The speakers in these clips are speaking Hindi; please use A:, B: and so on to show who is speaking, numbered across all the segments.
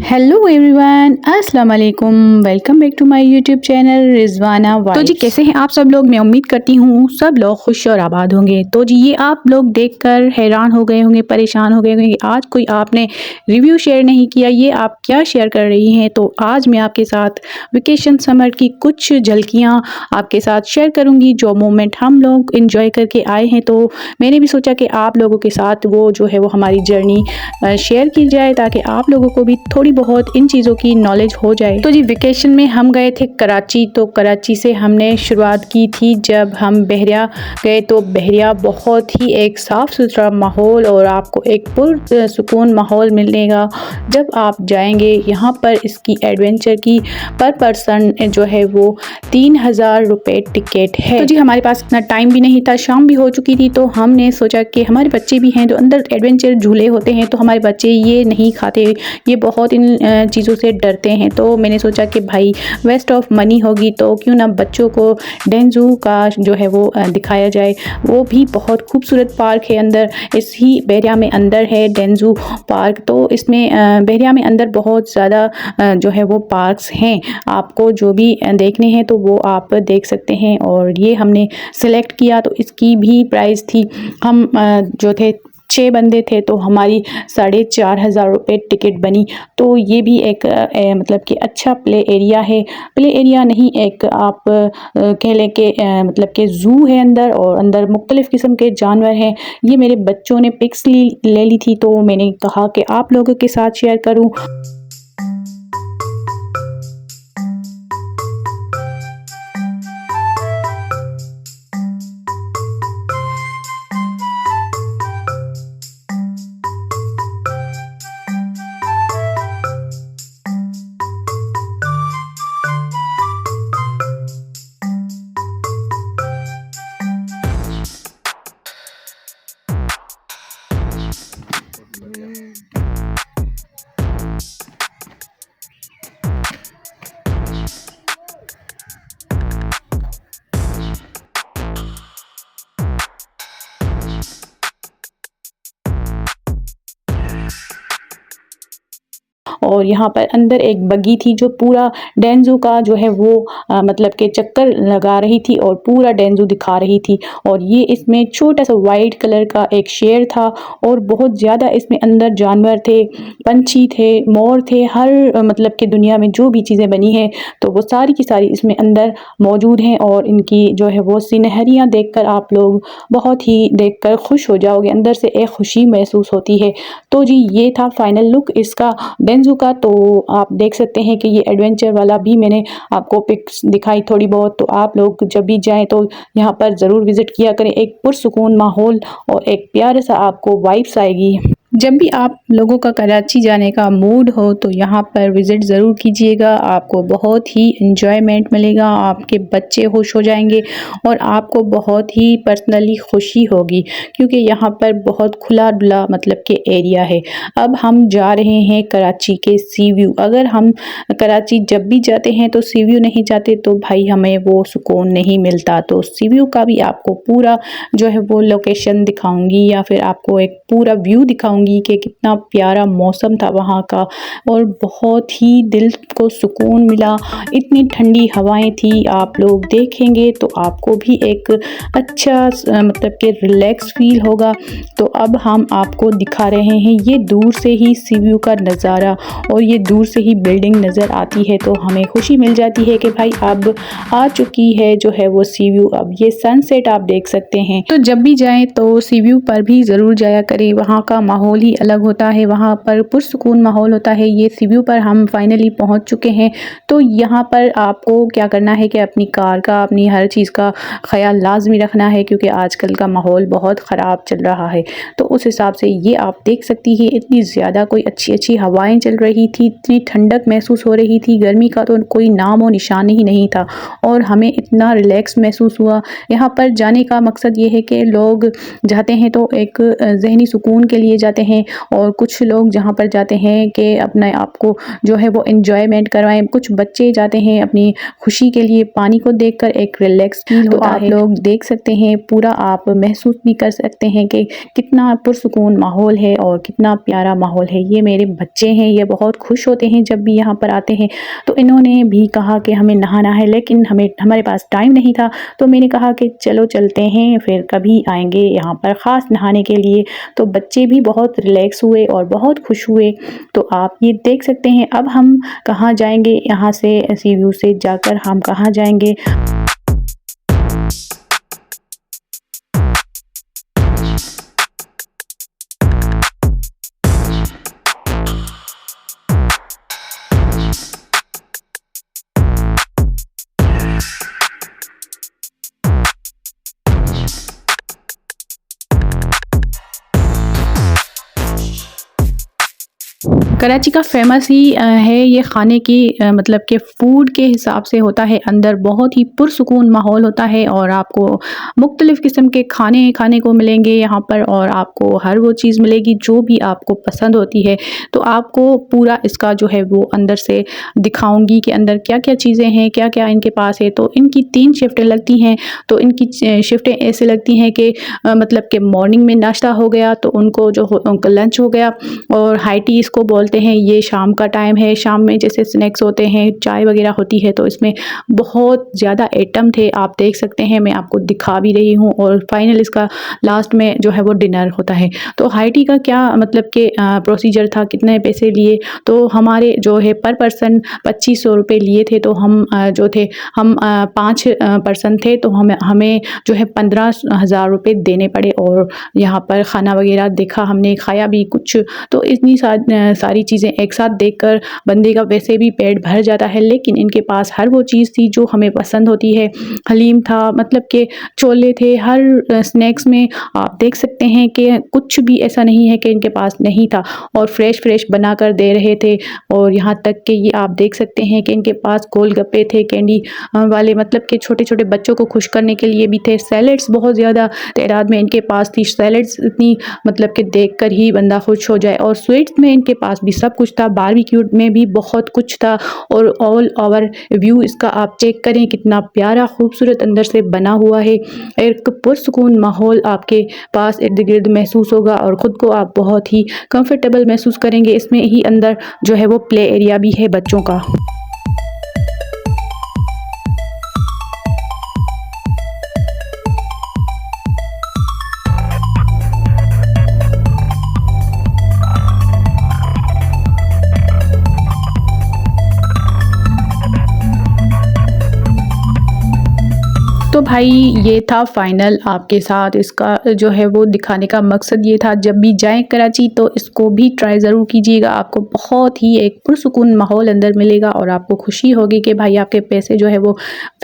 A: हेलो एवरीवन, अस्सलाम वालेकुम। Welcome back to my YouTube channel Rizwana vibes. तो जी कैसे हैं आप सब लोग। मैं उम्मीद करती हूँ सब लोग खुश और आबाद होंगे। तो जी ये आप लोग देखकर हैरान हो गए होंगे, परेशान हो गए होंगे कि आज कोई आपने रिव्यू शेयर नहीं किया, ये आप क्या शेयर कर रही हैं। तो आज मैं आपके साथ वेकेशन समर की कुछ झलकियाँ आपके साथ शेयर करूँगी, जो मोमेंट हम लोग इंजॉय करके आए हैं। तो मैंने भी सोचा कि आप लोगों के साथ वो जो है वो हमारी जर्नी शेयर की जाए, ताकि आप लोगों को भी थोड़ी बहुत इन चीज़ों की नॉलेज हो जाए। तो जी वेकेशन में हम गए थे कराची। तो कराची से हमने शुरुआत की थी जब हम बहरिया गए। तो बहरिया बहुत ही एक साफ़ सुथरा माहौल और आपको एक पुरसुकून माहौल मिलेगा जब आप जाएंगे यहाँ पर। इसकी एडवेंचर की पर पर्सन जो है वो 3000 रुपये टिकट है। तो जी हमारे पास इतना टाइम भी नहीं था, शाम भी हो चुकी थी। तो हमने सोचा कि हमारे बच्चे भी हैं, तो अंदर एडवेंचर झूले होते हैं, तो हमारे बच्चे ये नहीं खाते, ये बहुत इन चीज़ों से डरते हैं। तो मैंने सोचा कि भाई वेस्ट ऑफ मनी होगी, तो क्यों ना बच्चों को डेंजू का जो है वो दिखाया जाए। वो भी बहुत खूबसूरत पार्क है अंदर, इसी बहरिया में अंदर है डेंजू पार्क। तो इसमें बहरिया में अंदर बहुत ज़्यादा जो है वो पार्क्स हैं, आपको जो भी देखने हैं तो वो आप देख सकते हैं। और ये हमने सेलेक्ट किया, तो इसकी भी प्राइस थी, हम जो थे 6 बंदे थे, तो हमारी 4500 रुपये टिकट बनी। तो ये भी एक मतलब कि अच्छा प्ले एरिया है। प्ले एरिया नहीं, एक आप कह लें कि मतलब कि ज़ू है अंदर, और अंदर मुख्तलिफ़ किस्म के जानवर हैं। ये मेरे बच्चों ने पिक्स ले ली थी, तो मैंने कहा कि आप लोगों के साथ शेयर करूँ। और यहाँ पर अंदर एक बग्गी थी जो पूरा डेंजू का जो है वो मतलब के चक्कर लगा रही थी और पूरा डेंजू दिखा रही थी। और ये इसमें छोटा सा वाइट कलर का एक शेर था, और बहुत ज़्यादा इसमें अंदर जानवर थे, पंछी थे, मोर थे, हर मतलब कि दुनिया में जो भी चीज़ें बनी हैं तो वो सारी की सारी इसमें अंदर मौजूद हैं। और इनकी जो है वो सिनहरियाँ देखकर आप लोग बहुत ही देखकर खुश हो जाओगे, अंदर से एक खुशी महसूस होती है। तो जी ये था फाइनल लुक इसका डेंजू का। तो आप देख सकते हैं कि ये एडवेंचर वाला भी मैंने आपको पिक्स दिखाई थोड़ी बहुत। तो आप लोग जब भी जाएं तो यहाँ पर ज़रूर विज़िट किया करें, एक पुरसुकून माहौल और एक प्यारा सा आपको वाइब्स आएगी। जब भी आप लोगों का कराची जाने का मूड हो तो यहाँ पर विज़िट ज़रूर कीजिएगा, आपको बहुत ही इन्जॉयमेंट मिलेगा, आपके बच्चे खुश हो जाएंगे और आपको बहुत ही पर्सनली खुशी होगी, क्योंकि यहाँ पर बहुत खुला डुला मतलब के एरिया है। अब हम जा रहे हैं कराची के सी व्यू। अगर हम कराची जब भी जाते हैं तो सी व्यू नहीं जाते तो भाई हमें वो सुकून नहीं मिलता। तो सी व्यू का भी आपको पूरा जो है वो लोकेशन दिखाऊंगी, या फिर आपको एक पूरा व्यू दिखाऊंगी कि कितना प्यारा मौसम था वहाँ का, और बहुत ही दिल को सुकून मिला। इतनी ठंडी हवाएं थी, आप लोग देखेंगे तो आपको भी एक अच्छा मतलब कि रिलैक्स फील होगा। तो अब हम आपको दिखा रहे हैं ये दूर से ही सी व्यू का नज़ारा, और ये दूर से ही बिल्डिंग नज़र आती है, तो हमें खुशी मिल जाती है कि भाई अब आ चुकी है जो है वो सी व्यू। अब ये सनसेट आप देख सकते हैं। तो जब भी जाएं तो सी व्यू पर भी ज़रूर जाया करें, वहाँ का माहौल ही अलग होता है, वहाँ पर पुरसुकून माहौल होता है। ये सी व्यू पर हम फाइनली पहुँच चुके हैं। तो यहाँ पर आपको क्या करना है कि अपनी कार का, अपनी हर चीज़ का ख्याल लाजमी रखना है, क्योंकि आजकल का माहौल बहुत ख़राब चल रहा है। तो उस हिसाब से ये आप देख सकती है, इतनी ज़्यादा कोई अच्छी अच्छी हवाएं चल रही थी, इतनी ठंडक महसूस हो रही थी, गर्मी का तो कोई नाम और निशान ही नहीं था, और हमें इतना रिलैक्स महसूस हुआ। यहाँ पर जाने का मकसद ये है कि लोग जाते हैं तो एक जहनी सुकून के लिए जाते हैं और कुछ लोग जहाँ पर जाते हैं कि अपने आप को जो है वो एंजॉयमेंट करवाएं। कुछ बच्चे जाते हैं अपनी खुशी के लिए, पानी को देखकर एक रिलैक्स फील होता है। आप लोग देख सकते हैं, पूरा आप महसूस भी कर सकते हैं कि कितना पुरसुकून माहौल है और कितना प्यारा माहौल है। ये मेरे बच्चे हैं, ये बहुत खुश होते हैं जब भी यहाँ पर आते हैं। तो इन्होंने भी कहा कि हमें नहाना है, लेकिन हमारे पास टाइम नहीं था, तो मैंने कहा कि चलो चलते हैं, फिर कभी आएंगे यहाँ पर ख़ास नहाने के लिए। तो बच्चे भी बहुत रिलैक्स हुए और बहुत खुश हुए। तो आप ये देख सकते हैं। अब हम कहाँ जाएंगे, यहाँ से सी व्यू से जाकर हम कहाँ जाएंगे। कराची का फेमस ही है ये खाने की मतलब कि फ़ूड के हिसाब से होता है। अंदर बहुत ही पुरसुकून माहौल होता है और आपको मुख्तलिफ़ किस्म के खाने खाने को मिलेंगे यहाँ पर, और आपको हर वो चीज़ मिलेगी जो भी आपको पसंद होती है। तो आपको पूरा इसका जो है वो अंदर से दिखाऊंगी कि अंदर क्या क्या चीज़ें हैं, क्या क्या इनके पास है। तो इनकी 3 शिफ्टें लगती हैं। तो इनकी शिफ्टें ऐसे लगती हैं कि मतलब कि मॉर्निंग में नाश्ता हो गया, तो उनको जो उनका लंच हो गया, और हाई टी इसको बोलते हैं, ये शाम का टाइम है। शाम में जैसे स्नैक्स होते हैं, चाय वगैरह होती है, तो इसमें बहुत ज़्यादा आइटम थे, आप देख सकते हैं, मैं आपको दिखा भी रही हूँ। और फाइनल इसका लास्ट में जो है वो डिनर होता है। तो हाई टी का क्या मतलब कि प्रोसीजर था, कितने पैसे लिए, तो हमारे जो है पर पर्सन 2500 रुपये लिए थे। तो हम जो थे हम 5 पर्सन थे, तो हमें जो है 15,000 रुपये देने पड़े। और यहाँ पर खाना वगैरह देखा, हमने खाया भी कुछ। तो इतनी सारी चीज़ें एक साथ देखकर बंदे का वैसे भी पेट भर जाता है, लेकिन इनके पास हर वो चीज़ थी जो हमें पसंद होती है। हलीम था, मतलब कि छोले थे, हर स्नैक्स में आप देख सकते हैं कि कुछ भी ऐसा नहीं है कि इनके पास नहीं था, और फ्रेश बना कर दे रहे थे। और यहाँ तक कि ये आप देख सकते हैं कि इनके पास गोलगप्पे थे, कैंडी वाले, मतलब कि छोटे छोटे बच्चों को खुश करने के लिए भी थे। सैलड्स बहुत ज़्यादा तादाद में इनके पास थी। सैलड्स इतनी मतलब कि देख कर ही बंदा खुश हो जाए। और स्वीट्स में इनके पास भी सब कुछ था, बारबेक्यू में भी बहुत कुछ था। और ऑल ओवर व्यू इसका आप चेक करें, कितना प्यारा खूबसूरत अंदर से बना हुआ है। एक पुरसुकून माहौल आपके पास इर्द गिर्द महसूस होगा और ख़ुद को आप बहुत ही कंफर्टेबल महसूस करेंगे। इसमें ही अंदर जो है वो प्ले एरिया भी है बच्चों का। तो भाई ये था फाइनल आपके साथ, इसका जो है वो दिखाने का मकसद ये था, जब भी जाएं कराची तो इसको भी ट्राई ज़रूर कीजिएगा। आपको बहुत ही एक पुरसुकून माहौल अंदर मिलेगा और आपको खुशी होगी कि भाई आपके पैसे जो है वो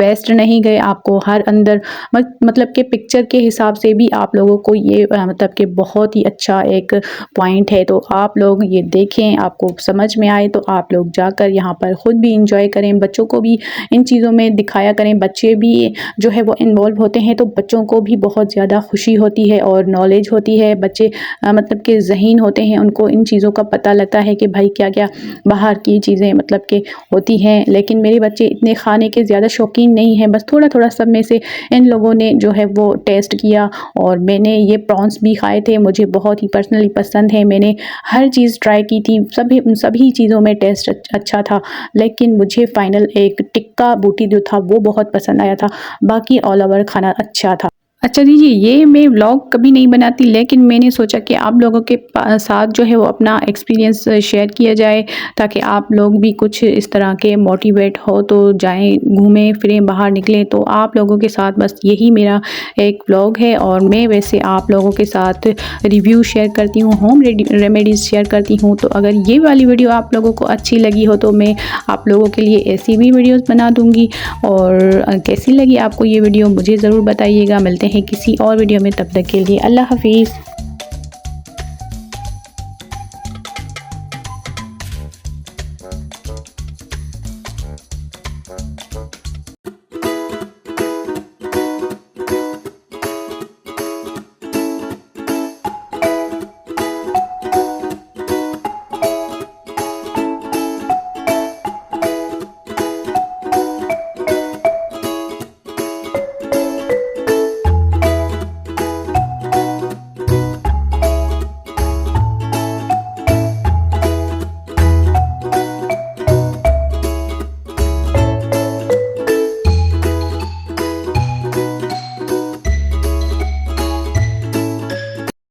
A: वेस्ट नहीं गए। आपको हर अंदर मतलब कि पिक्चर के हिसाब से भी आप लोगों को ये मतलब कि बहुत ही अच्छा एक पॉइंट है। तो आप लोग ये देखें, आपको समझ में आए तो आप लोग जाकर यहाँ पर ख़ुद भी इंजॉय करें, बच्चों को भी इन चीज़ों में दिखाया करें। बच्चे भी जो है वो इन्वॉल्व होते हैं तो बच्चों को भी बहुत ज़्यादा खुशी होती है और नॉलेज होती है। बच्चे मतलब कि ज़हीन होते हैं, उनको इन चीज़ों का पता लगता है कि भाई क्या क्या बाहर की चीज़ें मतलब कि होती हैं। लेकिन मेरे बच्चे इतने खाने के ज़्यादा शौकीन नहीं हैं, बस थोड़ा थोड़ा सब में से इन लोगों ने जो है वो टेस्ट किया। और मैंने ये प्रॉन्स भी खाए थे, मुझे बहुत ही पर्सनली पसंद है। मैंने हर चीज़ ट्राई की थी, सभी चीज़ों में टेस्ट अच्छा था। लेकिन मुझे फ़ाइनल एक टिक्का बूटी जो था वो बहुत पसंद आया था, बाकी ऑल ओवर खाना अच्छा था। अच्छा दीजिए, ये मैं व्लॉग कभी नहीं बनाती, लेकिन मैंने सोचा कि आप लोगों के साथ जो है वो अपना एक्सपीरियंस शेयर किया जाए, ताकि आप लोग भी कुछ इस तरह के मोटिवेट हो तो जाएं, घूमें फिरें, बाहर निकलें। तो आप लोगों के साथ बस यही मेरा एक व्लॉग है। और मैं वैसे आप लोगों के साथ रिव्यू शेयर करती हूँ, होम रेमेडीज़ शेयर करती हूँ। तो अगर ये वाली वीडियो आप लोगों को अच्छी लगी हो तो मैं आप लोगों के लिए ऐसी भी वीडियोज़ बना दूँगी। और कैसी लगी आपको ये वीडियो मुझे ज़रूर बताइएगा। मिलते हैं किसी और वीडियो में, तब तक के लिए अल्लाह हाफिज़।